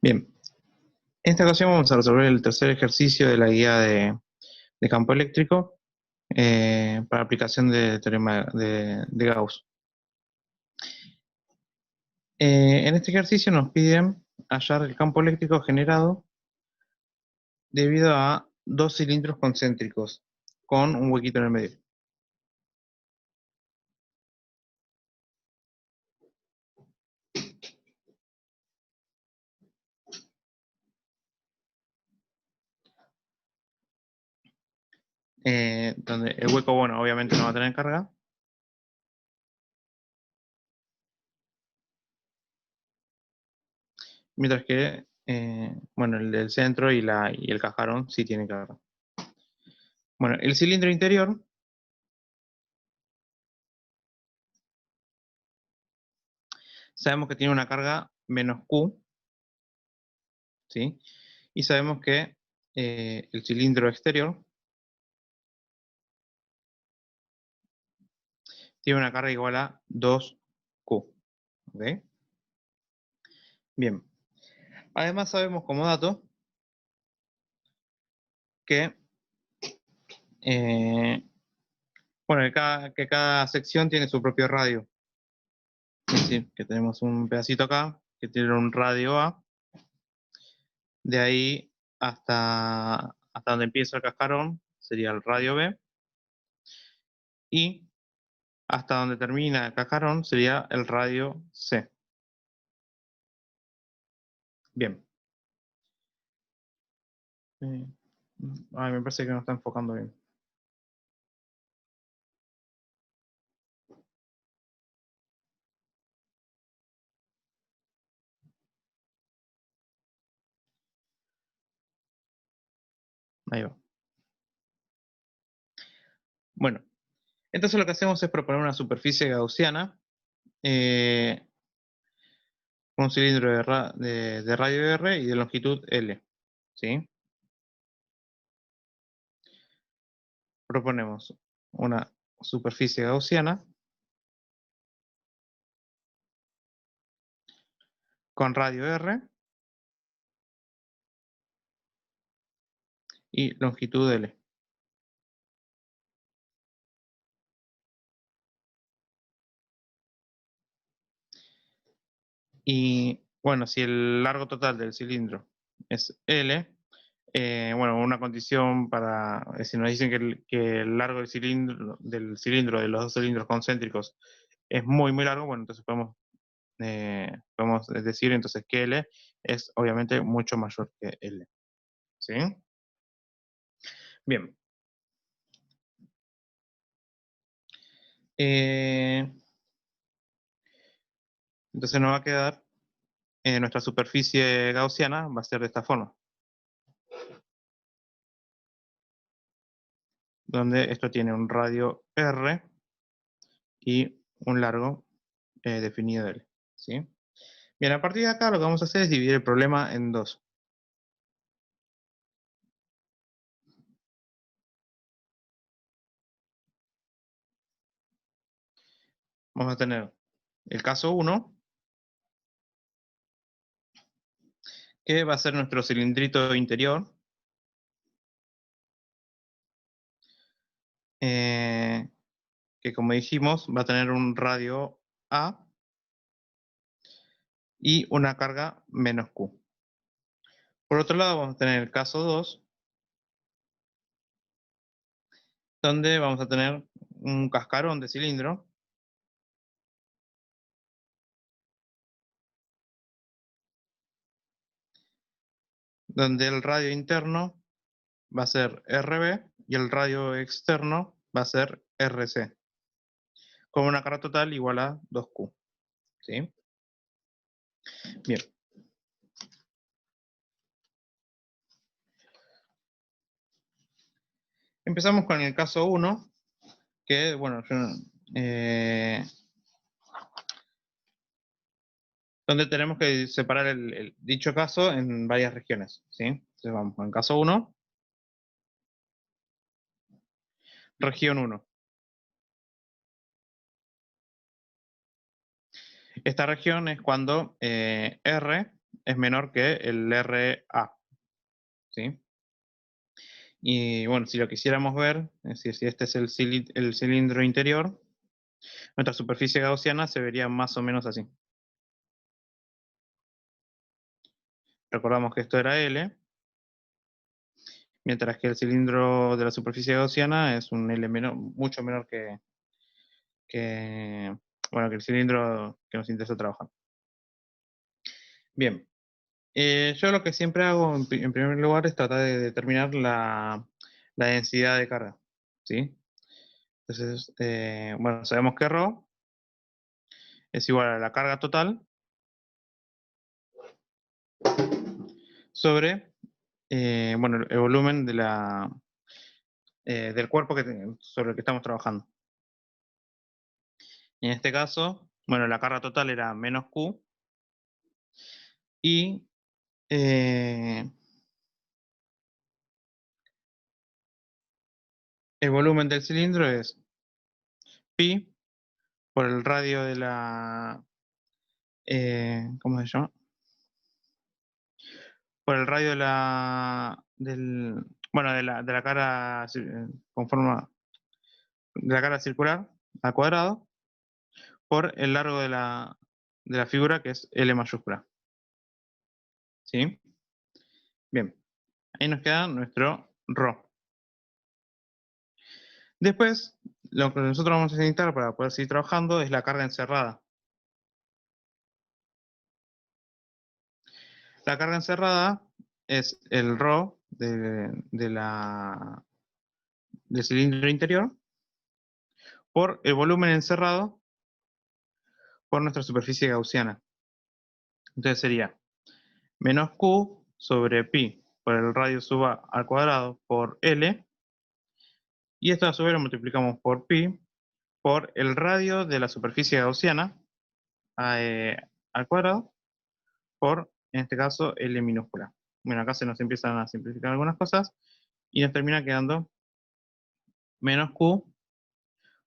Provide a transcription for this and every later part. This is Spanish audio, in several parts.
Bien, en esta ocasión vamos a resolver el tercer ejercicio de la guía de campo eléctrico para aplicación de teorema de Gauss. En este ejercicio nos piden hallar el campo eléctrico generado debido a dos cilindros concéntricos con un huequito en el medio. Donde el hueco, bueno, obviamente no va a tener carga. Mientras que, bueno, el del centro y el cajarón sí tienen carga. Bueno, el cilindro interior sabemos que tiene una carga menos Q, ¿sí? Y sabemos que el cilindro exterior tiene una carga igual a 2Q. ¿Okay? Bien. Además sabemos como dato que, bueno, que cada sección tiene su propio radio. Es decir, que tenemos un pedacito acá que tiene un radio A. De ahí hasta donde empieza el cascarón sería el radio B. Y hasta donde termina el cascarón sería el radio C. Bien. Ay, me parece que no está enfocando bien. Ahí va. Bueno, entonces lo que hacemos es proponer una superficie gaussiana con un cilindro de radio R y de longitud L. ¿Sí? Proponemos una superficie gaussiana con radio R y longitud L. Y bueno, si el largo total del cilindro es L, bueno, una condición para, si nos dicen que el largo del cilindro de los dos cilindros concéntricos es muy, muy largo, bueno, entonces podemos decir entonces que L es obviamente mucho mayor que L. ¿Sí? Bien. Entonces nos va a quedar, nuestra superficie gaussiana va a ser de esta forma. Donde esto tiene un radio R y un largo definido L. ¿Sí? Bien, a partir de acá lo que vamos a hacer es dividir el problema en dos. Vamos a tener el caso 1, que va a ser nuestro cilindrito interior, que como dijimos va a tener un radio A y una carga menos Q. Por otro lado vamos a tener el caso 2, donde vamos a tener un cascarón de cilindro, donde el radio interno va a ser RB y el radio externo va a ser RC, con una carga total igual a 2Q. ¿Sí? Bien. Empezamos con el caso 1, que, bueno, donde tenemos que separar dicho caso en varias regiones. ¿Sí? Entonces vamos con el caso 1, región 1. Esta región es cuando R es menor que el RA, ¿sí? Y bueno, si lo quisiéramos ver, es decir, si este es el cilindro interior, nuestra superficie gaussiana se vería más o menos así. Recordamos que esto era L, mientras que el cilindro de la superficie gaussiana es un L menor, mucho menor bueno, que el cilindro que nos interesa trabajar. Bien, yo lo que siempre hago en primer lugar es tratar de determinar la densidad de carga, ¿sí? Entonces, bueno, sabemos que ρ es igual a la carga total sobre, bueno, el volumen del cuerpo sobre el que estamos trabajando. En este caso, bueno, la carga total era menos Q y el volumen del cilindro es pi por el radio de ¿cómo se llama? Por el radio bueno, de la cara con forma, de la cara circular al cuadrado por el largo de la figura, que es L mayúscula. ¿Sí? Bien, ahí nos queda nuestro ρ. Después, lo que nosotros vamos a necesitar para poder seguir trabajando es la carga encerrada. La carga encerrada es el ρ del cilindro interior por el volumen encerrado por nuestra superficie gaussiana. Entonces sería menos Q sobre pi por el radio sub a al cuadrado por L, y esto a su vez lo multiplicamos por pi por el radio de la superficie gaussiana al cuadrado por, en este caso, L minúscula. Bueno, acá se nos empiezan a simplificar algunas cosas y nos termina quedando menos Q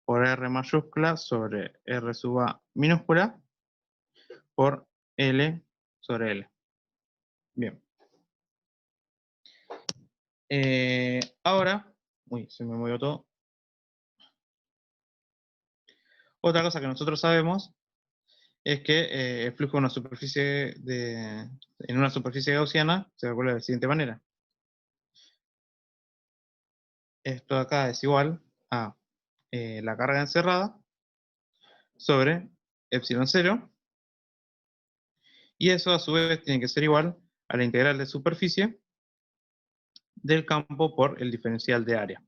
por R mayúscula sobre R sub a minúscula por L sobre L. Bien. Ahora, uy, se me movió todo. Otra cosa que nosotros sabemos es que el flujo en una superficie gaussiana se calcula de la siguiente manera. Esto de acá es igual a la carga encerrada sobre epsilon 0, y eso a su vez tiene que ser igual a la integral de superficie del campo por el diferencial de área.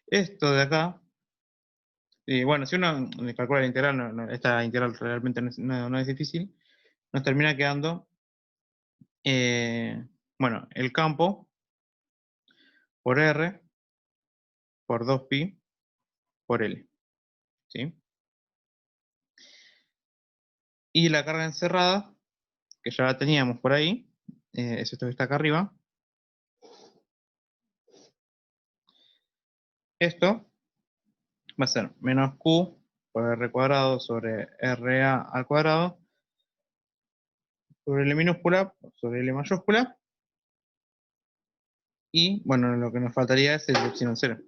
Esto de acá, bueno, si uno calcula la integral, esta integral realmente no es difícil, nos termina quedando, bueno, el campo por R por 2pi por L, ¿sí? Y la carga encerrada, que ya la teníamos por ahí, es esto que está acá arriba. Esto va a ser menos Q por R cuadrado sobre RA al cuadrado sobre L minúscula sobre L mayúscula. Y bueno, lo que nos faltaría es el epsilon 0.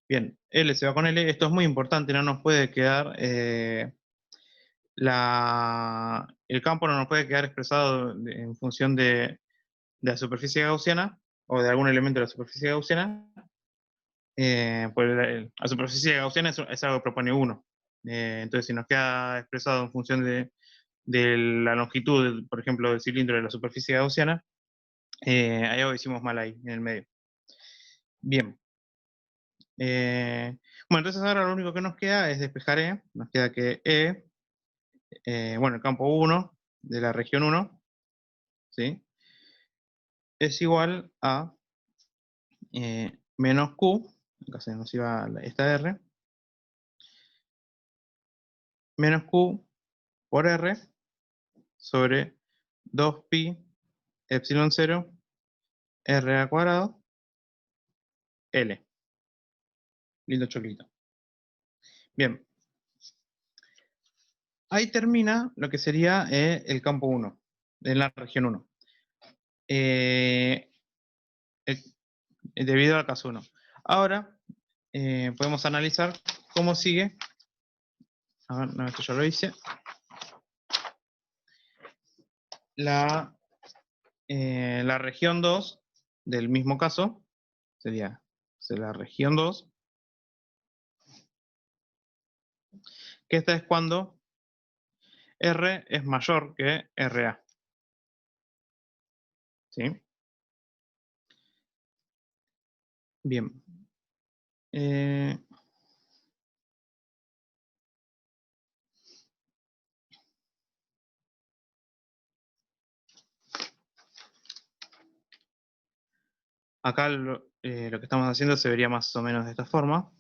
Bien, L se va con L. Esto es muy importante, no nos puede quedar el campo no nos puede quedar expresado en función de la superficie gaussiana o de algún elemento de la superficie gaussiana. Pues la superficie gaussiana es algo que propone 1. Entonces, si nos queda expresado en función de la longitud, por ejemplo, del cilindro de la superficie gaussiana, hay algo que hicimos mal ahí, en el medio. Bien. Bueno, entonces ahora lo único que nos queda es despejar E. Nos queda que bueno, el campo 1 de la región 1, ¿sí? Es igual a menos Q, acá se nos iba esta R, menos Q por R sobre 2pi epsilon 0 R al cuadrado L. Lindo choclito. Bien. Ahí termina lo que sería el campo 1, en la región 1. Debido al caso 1. Ahora podemos analizar cómo sigue. A ver, no, esto ya lo hice. La región 2 del mismo caso sería la región 2, que esta es cuando R es mayor que RA. ¿Sí? Bien. Acá lo que estamos haciendo se vería más o menos de esta forma.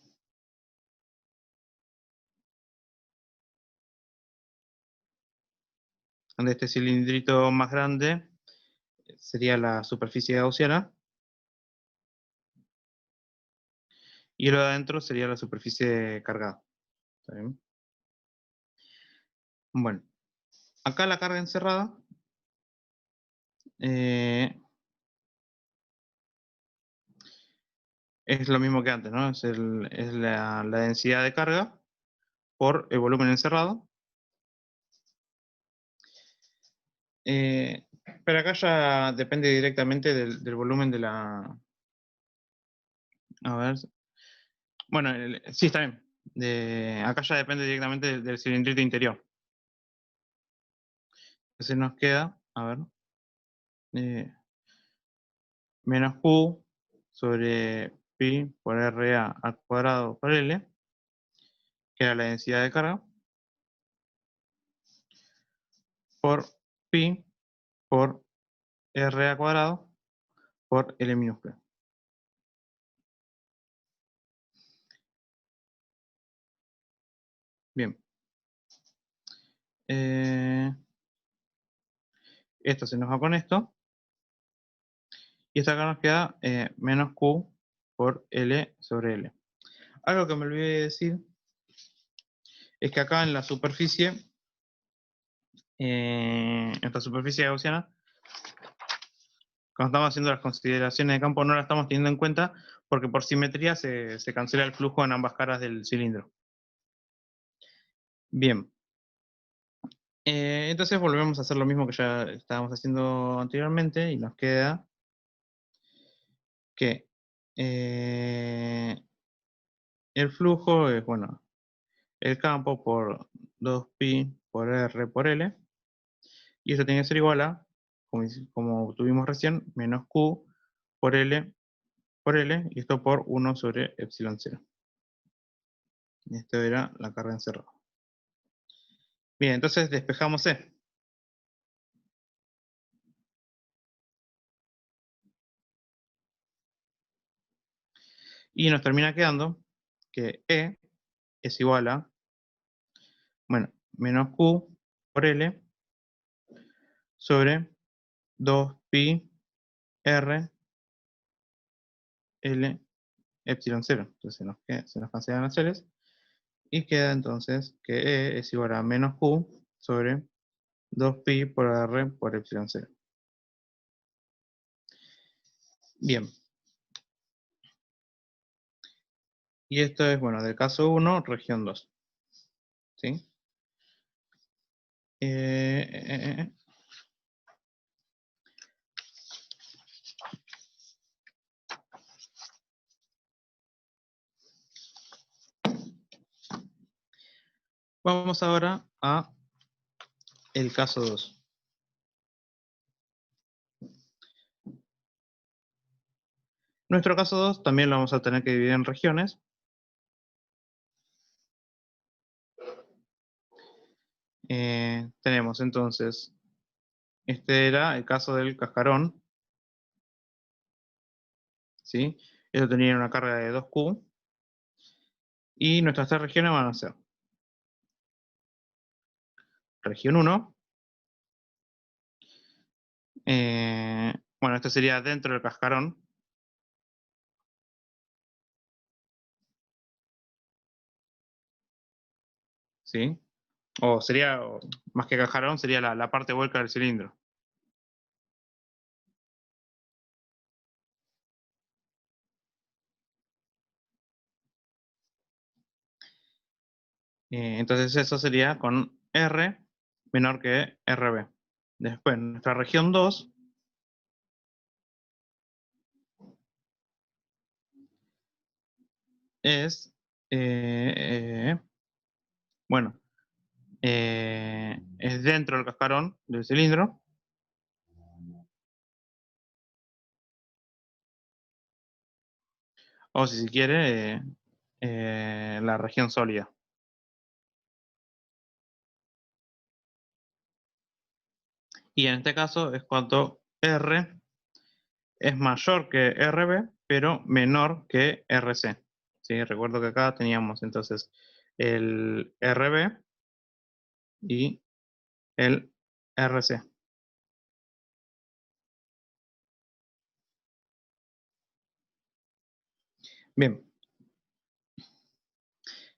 Donde este cilindrito más grande sería la superficie gaussiana. Y lo de adentro sería la superficie cargada. ¿Está bien? Bueno, acá la carga encerrada es lo mismo que antes, ¿no? Es la densidad de carga por el volumen encerrado. Pero acá ya depende directamente del volumen de la... A ver. Bueno, sí, está bien. Acá ya depende directamente del cilindrito interior. Entonces nos queda, a ver, menos Q sobre pi por RA al cuadrado por L, que era la densidad de carga, por pi por RA cuadrado por L minúscula. Bien. Esto se nos va con esto. Y esta acá nos queda menos Q por L sobre L. Algo que me olvidé de decir es que acá en la superficie, esta superficie gaussiana, cuando estamos haciendo las consideraciones de campo no la estamos teniendo en cuenta porque por simetría se cancela el flujo en ambas caras del cilindro. Bien. Entonces volvemos a hacer lo mismo que ya estábamos haciendo anteriormente y nos queda que el flujo es, bueno, el campo por 2pi por R por L, y eso tiene que ser igual a, como tuvimos recién, menos Q por L, y esto por 1 sobre epsilon 0. Y esto era la carga encerrada. Bien, entonces despejamos E. Y nos termina quedando que E es igual a, bueno, menos Q por L sobre 2pi R L epsilon 0. Entonces se nos cancelan las L's. Y queda entonces que E es igual a menos Q sobre 2pi por R por epsilon 0. Bien. Y esto es, bueno, del caso 1, región 2. ¿Sí? Vamos ahora a el caso 2. Nuestro caso 2 también lo vamos a tener que dividir en regiones. Tenemos entonces, este era el caso del cascarón. ¿Sí? Esto tenía una carga de 2Q. Y nuestras tres regiones van a ser región 1. Bueno, esto sería dentro del cascarón. ¿sí? O sería, más que cascarón, sería la parte hueca del cilindro. Entonces eso sería con R menor que RB. Después, nuestra región 2 es, bueno, es dentro del cascarón del cilindro. O si se quiere, la región sólida. Y en este caso es cuando R es mayor que RB, pero menor que RC. ¿Sí? Recuerdo que acá teníamos entonces el RB y el RC. Bien.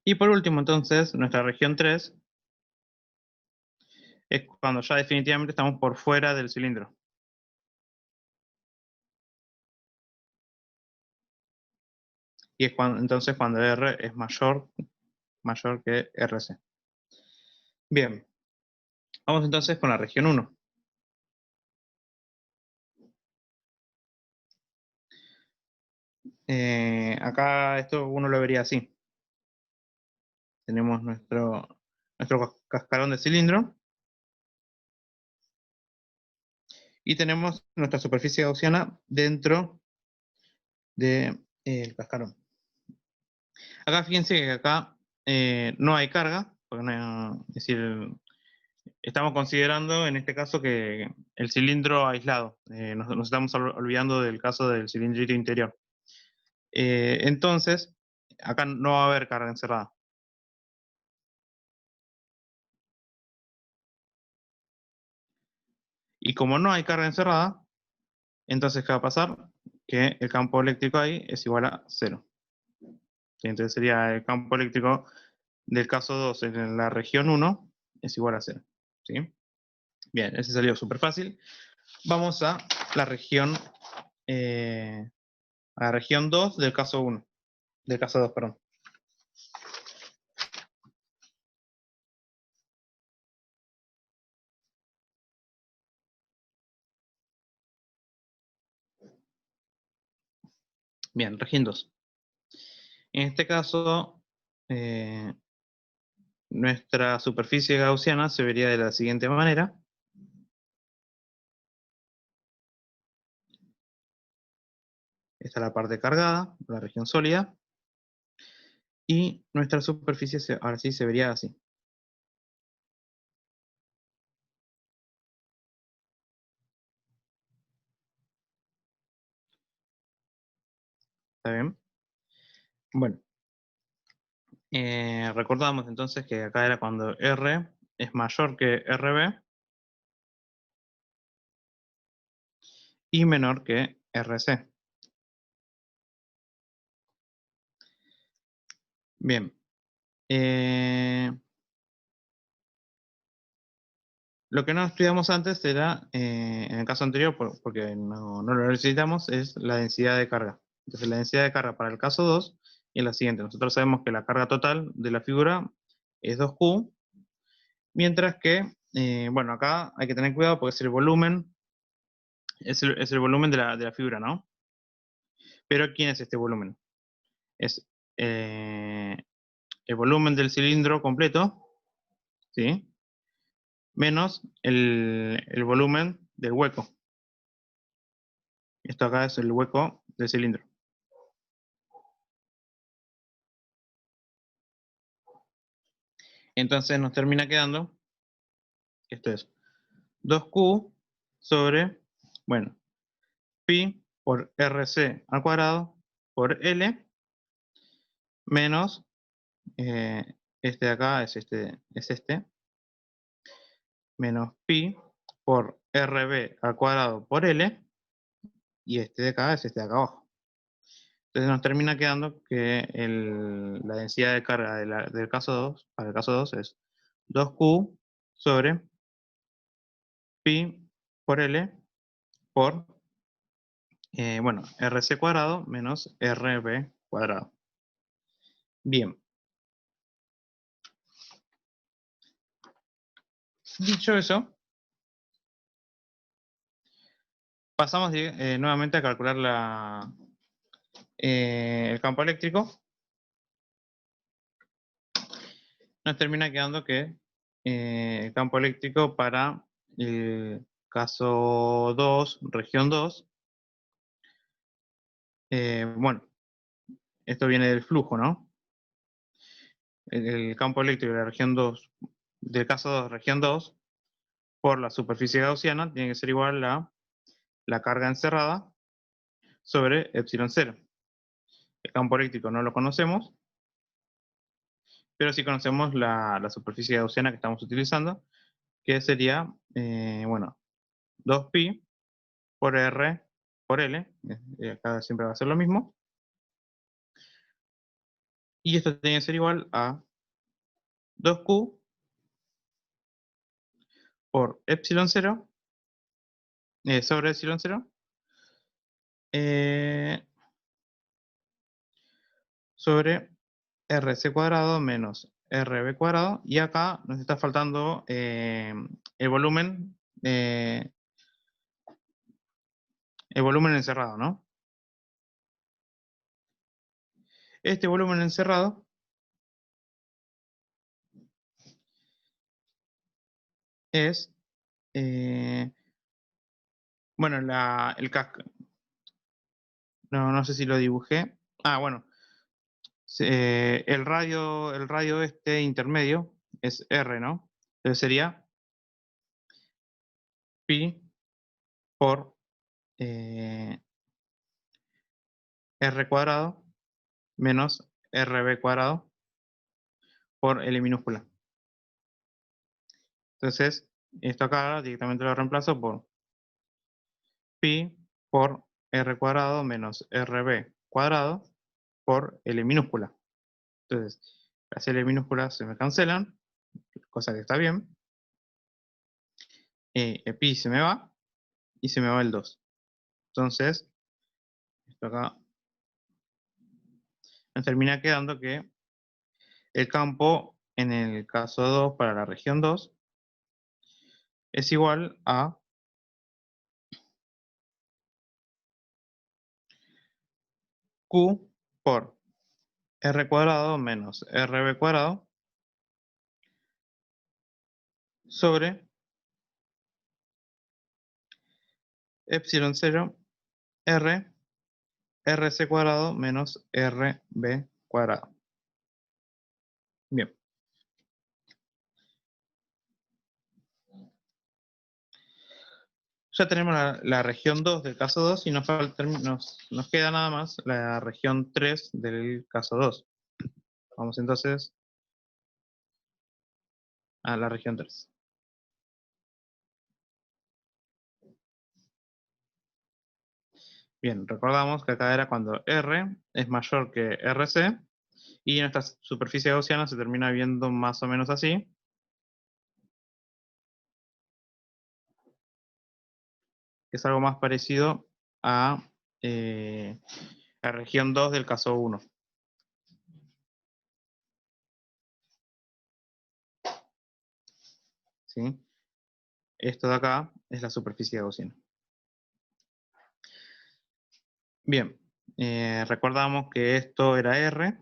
Y por último, entonces, nuestra región 3 es cuando ya definitivamente estamos por fuera del cilindro. Y es cuando, entonces cuando R es mayor que RC. Bien. Vamos entonces con la región 1. Acá esto uno lo vería así. Tenemos nuestro cascarón de cilindro y tenemos nuestra superficie gaussiana dentro del cascarón. Acá fíjense que acá no hay carga, porque es decir, estamos considerando en este caso que el cilindro aislado. Nos estamos olvidando del caso del cilindrito interior. Entonces, acá no va a haber carga encerrada. Y como no hay carga encerrada, entonces, ¿qué va a pasar? Que el campo eléctrico ahí es igual a 0. Entonces sería el campo eléctrico del caso 2 en la región 1 es igual a 0. ¿Sí? Bien, ese salió súper fácil. Vamos eh, a la región 2 del caso 1. Del caso 2, perdón. Bien, región 2. En este caso, eh, nuestra superficie gaussiana se vería de la siguiente manera. Esta es la parte cargada, la región sólida. Y nuestra superficie ahora sí se vería así. ¿Está bien? Bueno, recordamos entonces que acá era cuando R es mayor que RB y menor que RC. Bien. Eh, lo que no estudiamos antes era, en el caso anterior, porque no lo necesitamos, es la densidad de carga. Entonces la densidad de carga para el caso 2 es la siguiente. Nosotros sabemos que la carga total de la figura es 2Q, mientras que, bueno, acá hay que tener cuidado porque es el volumen, es el volumen de la figura, ¿no? Pero ¿quién es este volumen? Es eh, el volumen del cilindro completo, ¿sí? Menos el volumen del hueco. Esto acá es el hueco del cilindro. Entonces nos termina quedando, esto es 2Q sobre, bueno, pi por RC al cuadrado por L menos este de acá es este, menos pi por RB al cuadrado por L, y este de acá es este de acá abajo. Entonces nos termina quedando que la densidad de carga del caso 2, para el caso 2 es 2Q sobre pi por L por, bueno, RC cuadrado menos RB cuadrado. Bien. Dicho eso, pasamos nuevamente a calcular el campo eléctrico. Nos termina quedando que el campo eléctrico para el caso 2, región 2, bueno, esto viene del flujo, ¿no? El campo eléctrico de la región 2, del caso 2, región 2, por la superficie gaussiana, tiene que ser igual a la carga encerrada sobre epsilon 0. El campo eléctrico no lo conocemos, pero sí conocemos la superficie gaussiana que estamos utilizando, que sería, bueno, 2pi por R por L, acá siempre va a ser lo mismo, y esto tiene que ser igual a 2Q por epsilon 0, sobre epsilon 0, sobre RC cuadrado menos RB cuadrado, y acá nos está faltando el volumen, el volumen encerrado, ¿no? Este volumen encerrado es, bueno, no sé si lo dibujé. Ah, bueno, el radio este intermedio es R, ¿no? Entonces sería pi por R cuadrado menos RB cuadrado por L minúscula. Entonces, esto acá directamente lo reemplazo por pi por R cuadrado menos RB cuadrado por L minúscula. Entonces, las L minúsculas se me cancelan, cosa que está bien. El pi se me va y se me va el 2. Entonces, esto acá nos termina quedando que el campo en el caso 2 para la región 2 es igual a Q por R cuadrado menos RB cuadrado sobre epsilon 0 R RC cuadrado menos RB cuadrado. Bien. Ya tenemos la región 2 del caso 2 y nos queda nada más la región 3 del caso 2. Vamos entonces a la región 3. Bien, recordamos que acá era cuando R es mayor que RC y nuestra superficie gaussiana se termina viendo más o menos así. Que es algo más parecido a la región 2 del caso 1. ¿Sí? Esto de acá es la superficie gaussiana. Bien, recordamos que esto era R,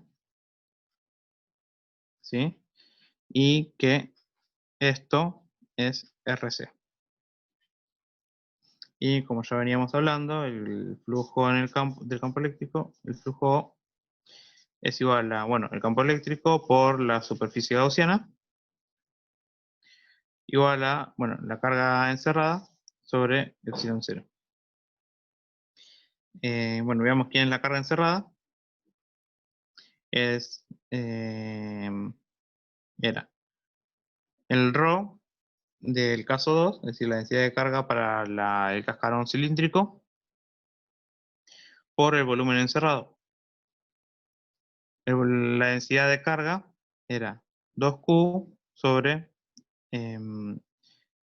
¿sí? Y que esto es RC. Y como ya veníamos hablando, el flujo del campo eléctrico, el flujo es igual a, bueno, el campo eléctrico por la superficie gaussiana, igual a, bueno, la carga encerrada sobre epsilon 0. Bueno, veamos quién es la carga encerrada. Era el ρ del caso 2, es decir, la densidad de carga para el cascarón cilíndrico, por el volumen encerrado. la densidad de carga era 2Q sobre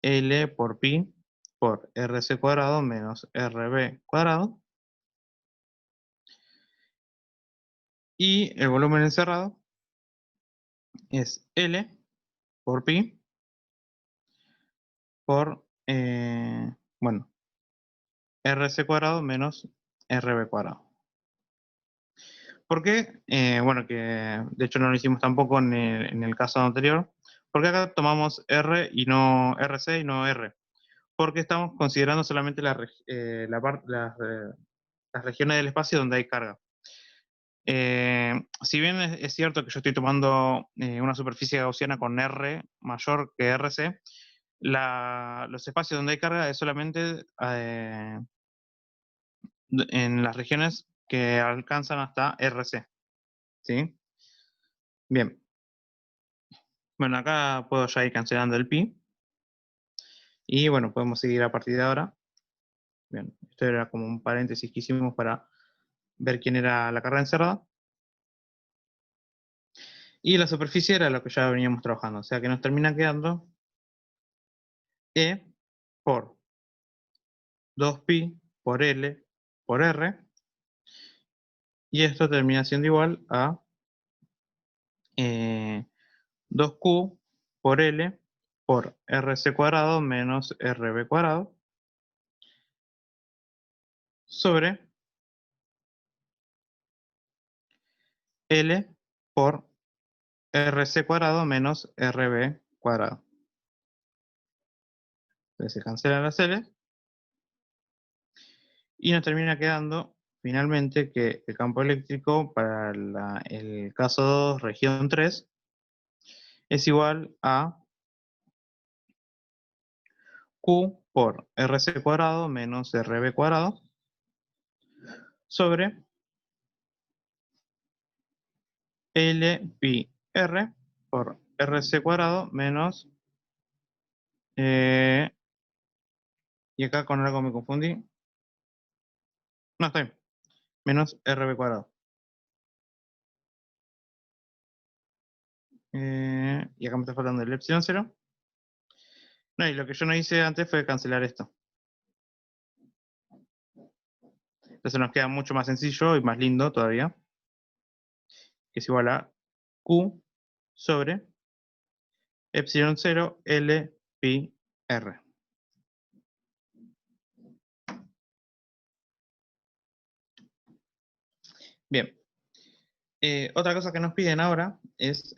L por pi por RC cuadrado menos RB cuadrado. Y el volumen encerrado es L por pi por, bueno, RC cuadrado menos RB cuadrado. ¿Por qué? Bueno, que de hecho no lo hicimos tampoco en el caso anterior. Porque acá tomamos R y no RC y no R. Porque estamos considerando solamente las regiones del espacio donde hay carga. Si bien es cierto que yo estoy tomando una superficie gaussiana con R mayor que RC, los espacios donde hay carga es solamente en las regiones que alcanzan hasta RC. ¿Sí? Bien. Bueno, acá puedo ya ir cancelando el pi. Y bueno, podemos seguir a partir de ahora. Bien, esto era como un paréntesis que hicimos para ver quién era la carga encerrada. Y la superficie era lo que ya veníamos trabajando. O sea que nos termina quedando E por 2pi por L por R. Y esto termina siendo igual a 2Q por L por RC cuadrado menos RB cuadrado sobre L por RC cuadrado menos RB cuadrado. Entonces se cancelan las L y nos termina quedando finalmente que el campo eléctrico para el caso 2, región 3, es igual a Q por RC cuadrado menos RB cuadrado sobre L pi R por RC cuadrado menos, y acá con algo me confundí, no, está bien, menos RB cuadrado. Y acá me está faltando el epsilon 0. No, y lo que yo no hice antes fue cancelar esto. Entonces nos queda mucho más sencillo y más lindo todavía, que es igual a Q sobre epsilon 0 L pi R. Bien. Otra cosa que nos piden ahora es,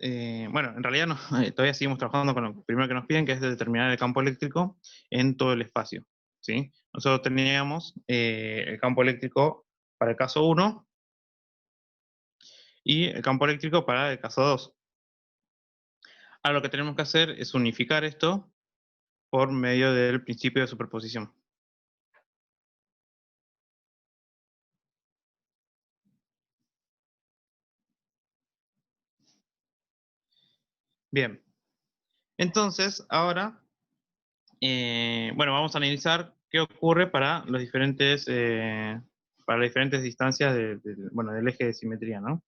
bueno, en realidad no, todavía seguimos trabajando con lo primero que nos piden, que es determinar el campo eléctrico en todo el espacio. ¿Sí? Nosotros teníamos el campo eléctrico para el caso 1 y el campo eléctrico para el caso 2. Ahora lo que tenemos que hacer es unificar esto por medio del principio de superposición. Bien, entonces ahora, bueno, vamos a analizar qué ocurre para para las diferentes distancias bueno, del eje de simetría, ¿no?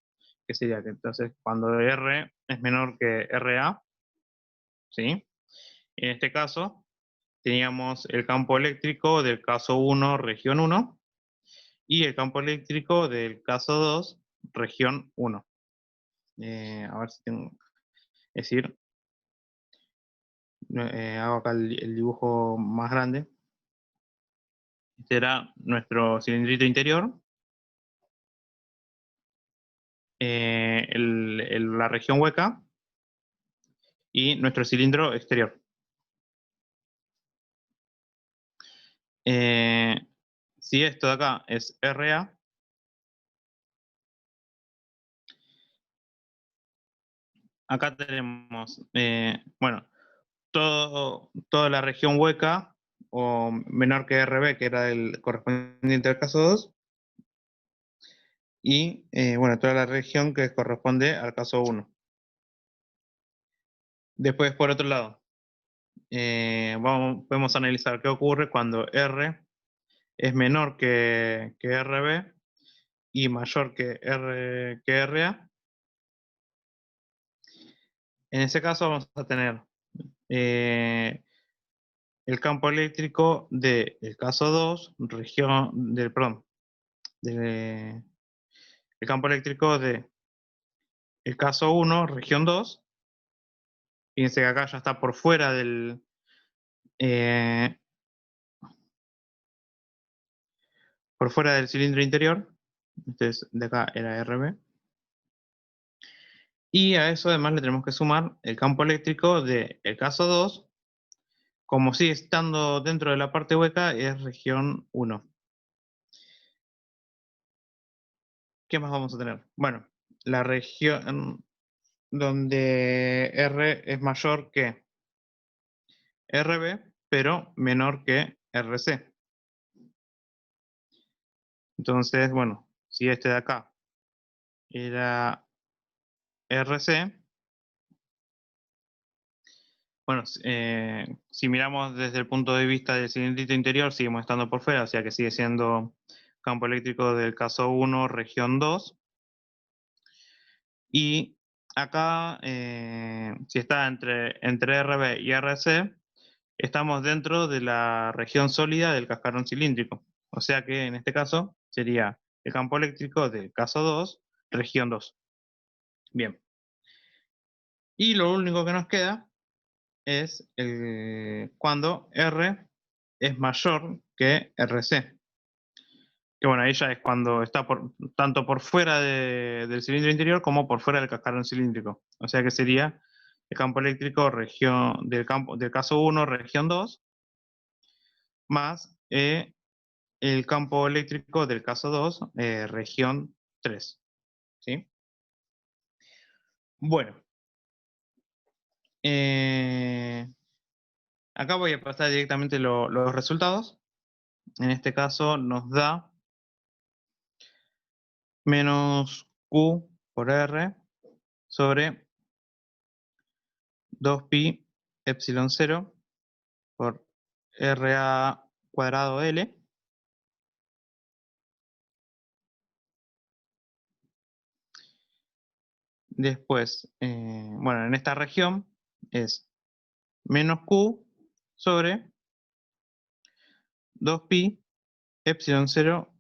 Que sería que entonces cuando R es menor que RA, ¿sí? En este caso, teníamos el campo eléctrico del caso 1, región 1, y el campo eléctrico del caso 2, región 1. A ver si tengo, es decir, hago acá el dibujo más grande. Este era nuestro cilindrito interior, la región hueca y nuestro cilindro exterior. Si esto de acá es RA, acá tenemos, bueno, toda la región hueca o menor que RB, que era el correspondiente al caso 2, y bueno, toda la región que corresponde al caso 1. Después, por otro lado, podemos analizar qué ocurre cuando R es menor que RB y mayor que RA, En ese caso vamos a tener el campo eléctrico del caso 2, perdón, el campo eléctrico del caso 1, región 2. Fíjense que acá ya está eh, por fuera del cilindro interior. Entonces, de acá era RB. Y a eso además le tenemos que sumar el campo eléctrico del caso 2, como sigue estando dentro de la parte hueca, es región 1. ¿Qué más vamos a tener? Bueno, la región donde R es mayor que RB, pero menor que RC. Entonces, bueno, si este de acá era RC, bueno, si miramos desde el punto de vista del cilindrito interior, seguimos estando por fuera, o sea que sigue siendo campo eléctrico del caso 1, región 2. Y acá, si está entre RB y RC, estamos dentro de la región sólida del cascarón cilíndrico. O sea que en este caso sería el campo eléctrico del caso 2, región 2. Bien. Y lo único que nos queda es cuando R es mayor que RC. Que bueno, ahí ya es cuando está tanto por fuera del cilindro interior como por fuera del cascarón cilíndrico. O sea que sería el campo eléctrico del caso 1, región 2, más el campo eléctrico del caso 2, región 3. ¿Sí? Bueno, eh, acá voy a pasar directamente los resultados. En este caso nos da menos Q por R sobre 2pi epsilon 0 por RA cuadrado L. Después, bueno, en esta región es menos Q sobre 2pi epsilon 0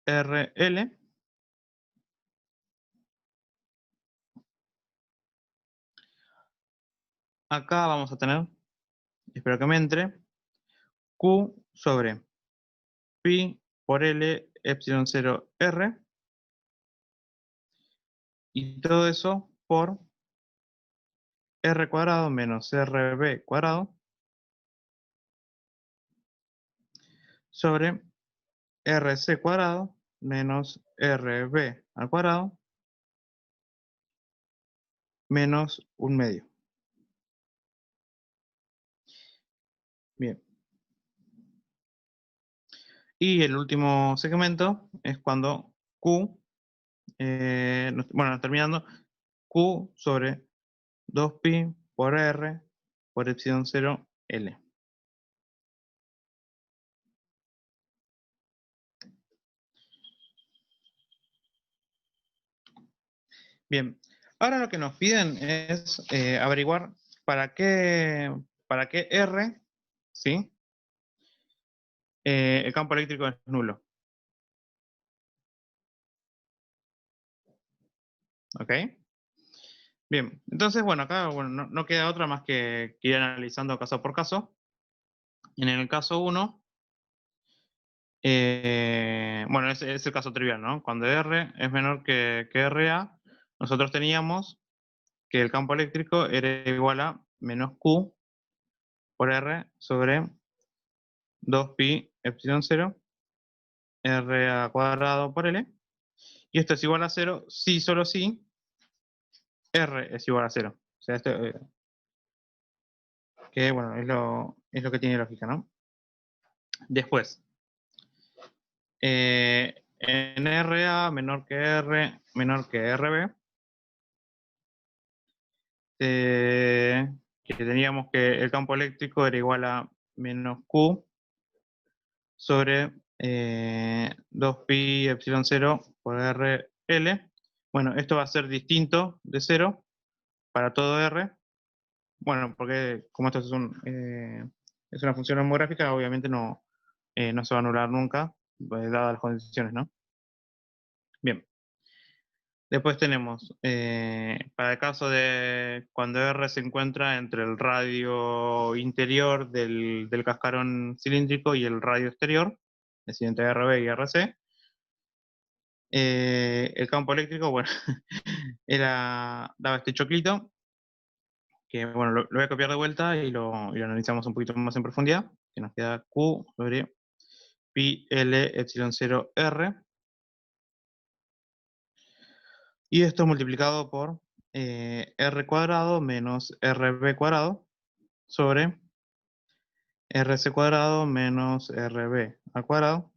RL. Acá vamos a tener, espero que me entre, Q sobre pi por L epsilon 0 R. Y todo eso por R cuadrado menos RB cuadrado sobre RC cuadrado menos RB al cuadrado menos 1/2. Bien. Y el último segmento es cuando Q, bueno, terminando, Q sobre 2pi por R por epsilon 0 L. Bien, ahora lo que nos piden es averiguar para qué R, ¿sí? El campo eléctrico es nulo. ¿Ok? Bien, entonces, bueno, acá bueno, no queda otra más que ir analizando caso por caso. En el caso 1, bueno, es el caso trivial, ¿no? Cuando R es menor que RA, nosotros teníamos que el campo eléctrico era igual a menos Q por R sobre 2pi epsilon 0 R cuadrado por L. Y esto es igual a 0 si solo si R es igual a 0. O sea, esto, que bueno, es lo que tiene lógica, ¿no? Después, en RA menor que R menor que RB, que teníamos que el campo eléctrico era igual a menos Q sobre 2pi epsilon 0 por RL. Bueno, esto va a ser distinto de 0 para todo R. Bueno, porque como esto es una función homográfica, obviamente no se va a anular nunca, dadas las condiciones, ¿no? Bien. Después tenemos, para el caso de cuando R se encuentra entre el radio interior del cascarón cilíndrico y el radio exterior, es decir, entre RB y RC, el campo eléctrico, bueno, daba este choclito, que bueno, lo voy a copiar de vuelta y lo analizamos un poquito más en profundidad, que nos queda Q sobre pi L epsilon 0 R, y esto multiplicado por R cuadrado menos RB cuadrado sobre RC cuadrado menos RB al cuadrado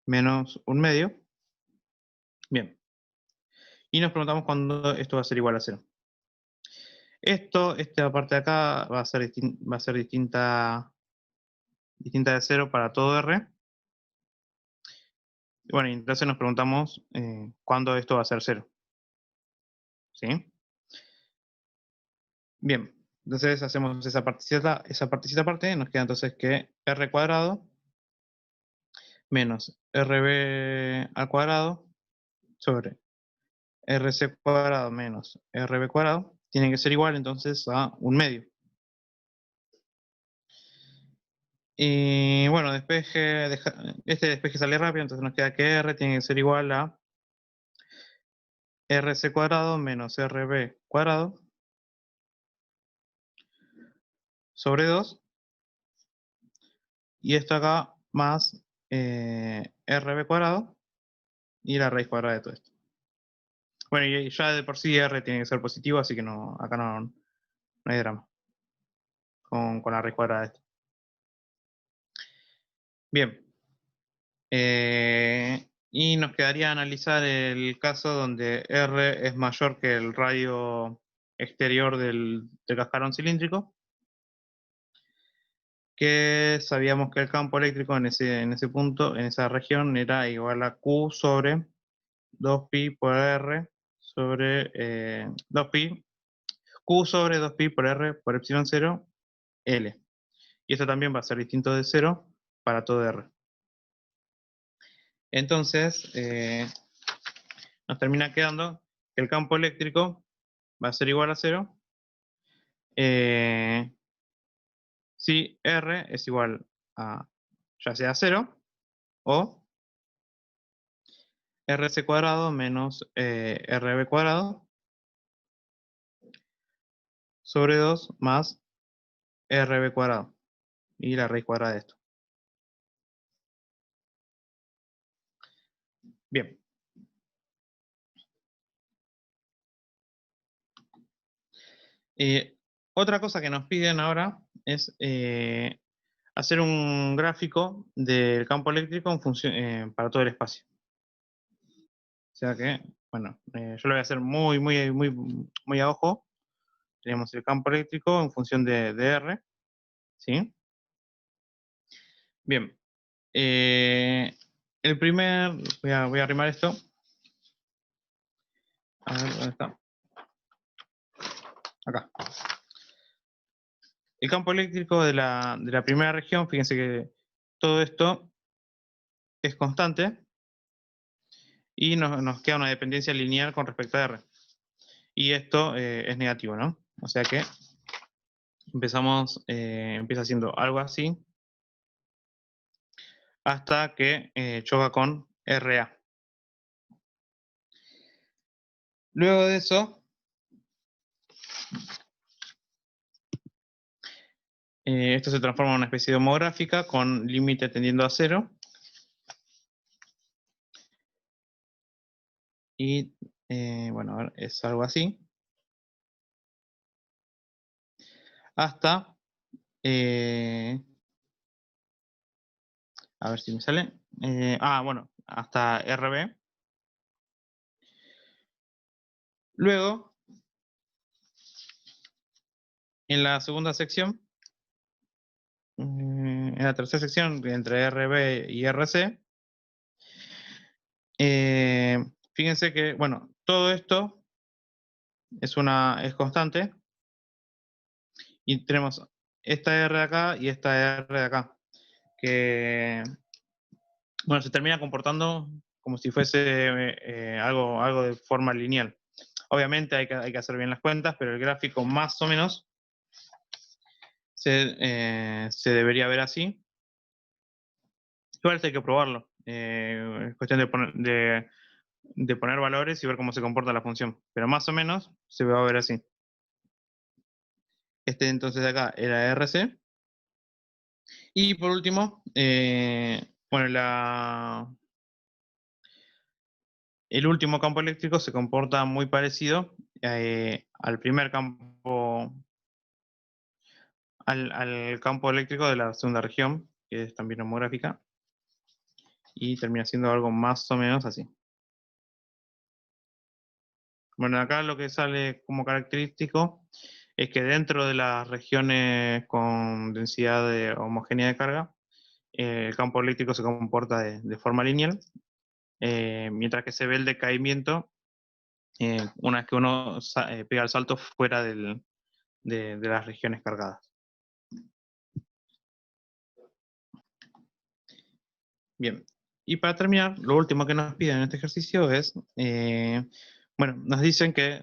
menos un medio. Bien. Y nos preguntamos cuándo esto va a ser igual a 0. Esta parte de acá va a ser distinta de 0 para todo R. Bueno, y entonces nos preguntamos cuándo esto va a ser 0. ¿Sí? Bien. Entonces hacemos esa partecita aparte. Nos queda entonces que R cuadrado menos RB al cuadrado sobre RC cuadrado menos RB cuadrado tiene que ser igual entonces a un medio. Y bueno, este despeje sale rápido, entonces nos queda que R tiene que ser igual a RC cuadrado menos RB cuadrado sobre 2. Y esto acá más RB cuadrado y la raíz cuadrada de todo esto. Bueno, y ya de por sí R tiene que ser positivo, así que acá no hay drama con la raíz cuadrada de esto. Bien. Y nos quedaría analizar el caso donde R es mayor que el radio exterior del cascarón cilíndrico, que sabíamos que el campo eléctrico en ese punto, en esa región, era igual a Q sobre 2pi por R sobre 2pi, Q sobre 2pi por R por epsilon 0, L. Y esto también va a ser distinto de 0 para todo R. Entonces, nos termina quedando que el campo eléctrico va a ser igual a 0 si R es igual a ya sea 0 o RC cuadrado menos RB cuadrado sobre 2 más RB cuadrado y la raíz cuadrada de esto. Bien. Otra cosa que nos piden ahora es hacer un gráfico del campo eléctrico para todo el espacio. O sea que, bueno, yo lo voy a hacer muy a ojo. Tenemos el campo eléctrico en función de R, ¿sí? Bien. El primer, voy a arrimar esto. A ver, ¿dónde está? Acá. El campo eléctrico de la primera región, fíjense que todo esto es constante y nos queda una dependencia lineal con respecto a R. Y esto es negativo, ¿no? O sea que empieza siendo algo así hasta que choca con RA. Luego de eso, esto se transforma en una especie de homográfica con límite tendiendo a 0. Y bueno, a ver, es algo así. Hasta, a ver si me sale. Bueno, hasta RB. Luego, en la segunda sección, en la tercera sección, entre RB y RC, fíjense que, bueno, todo esto es constante, y tenemos esta R de acá y esta R de acá, que bueno, se termina comportando como si fuese algo de forma lineal. Obviamente hay que hacer bien las cuentas, pero el gráfico más o menos se debería ver así. Igual hay que probarlo. Es cuestión de poner valores y ver cómo se comporta la función. Pero más o menos se va a ver así. Este entonces de acá era RC. Y por último, bueno, el último campo eléctrico se comporta muy parecido al primer campo, al campo eléctrico de la segunda región, que es también homográfica, y termina siendo algo más o menos así. Bueno, acá lo que sale como característico es que dentro de las regiones con densidad de homogénea de carga, el campo eléctrico se comporta de forma lineal, mientras que se ve el decaimiento una vez que uno pega el salto fuera de las regiones cargadas. Bien, y para terminar, lo último que nos piden en este ejercicio es, bueno, nos dicen que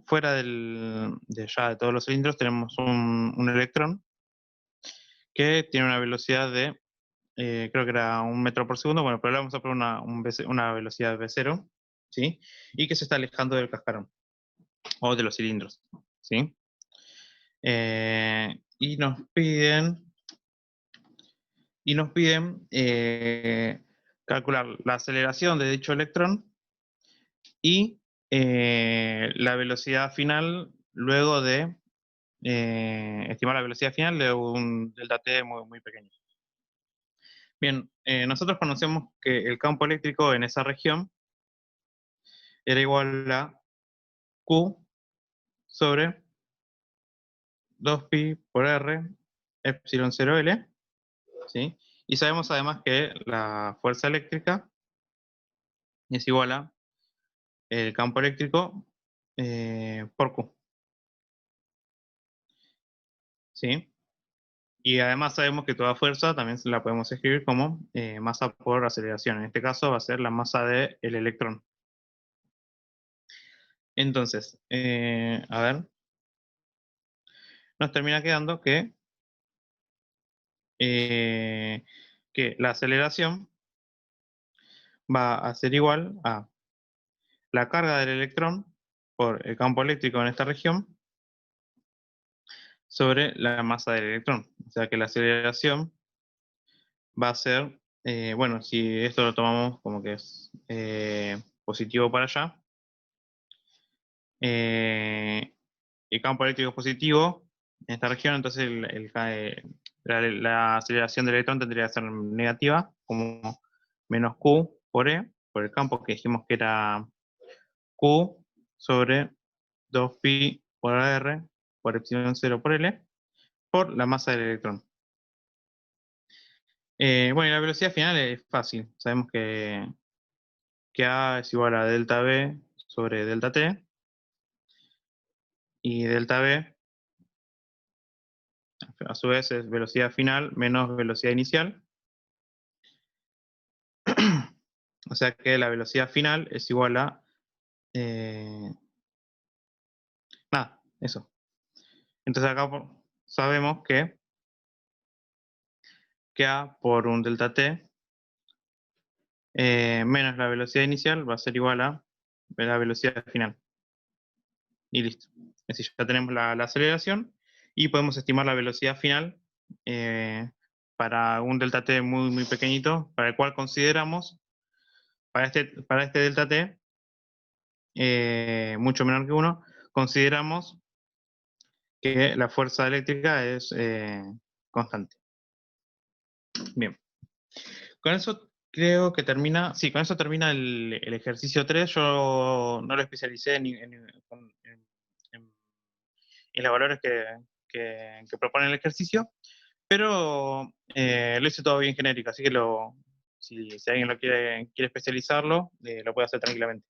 fuera ya de todos los cilindros tenemos un electrón que tiene una velocidad de, creo que era 1 metro por segundo, bueno, pero le vamos a poner una velocidad de V0, ¿sí? Y que se está alejando del cascarón, o de los cilindros, ¿sí? Y nos piden calcular la aceleración de dicho electrón y la velocidad final luego de estimar la velocidad final de un delta t muy, muy pequeño. Bien, nosotros conocemos que el campo eléctrico en esa región era igual a Q sobre 2pi por R epsilon 0L, ¿sí? Y sabemos además que la fuerza eléctrica es igual a el campo eléctrico por Q, ¿sí? Y además sabemos que toda fuerza también la podemos escribir como masa por aceleración. En este caso va a ser la masa del electrón. Entonces, a ver, nos termina quedando que la aceleración va a ser igual a la carga del electrón por el campo eléctrico en esta región sobre la masa del electrón. O sea que la aceleración va a ser, bueno, si esto lo tomamos como que es positivo para allá, el campo eléctrico es positivo en esta región, entonces la aceleración del electrón tendría que ser negativa, como menos Q por E, por el campo que dijimos que era Q sobre 2pi por R por epsilon 0 por L, por la masa del electrón. Bueno, y la velocidad final es fácil. Sabemos que A es igual a delta V sobre delta T, y delta V a su vez es velocidad final menos velocidad inicial. O sea que la velocidad final es igual a nada, eso. Entonces acá sabemos que A por un delta T menos la velocidad inicial va a ser igual a la velocidad final. Y listo. Es decir, ya tenemos la aceleración y podemos estimar la velocidad final para un delta t muy, muy pequeñito, para el cual consideramos, para este delta t, mucho menor que 1, consideramos que la fuerza eléctrica es constante. Bien. Con eso creo que termina, sí, con eso termina el ejercicio 3. Yo no lo especialicé en los valores que propone el ejercicio, pero lo hice todo bien genérico, así que si alguien quiere especializarlo, lo puede hacer tranquilamente.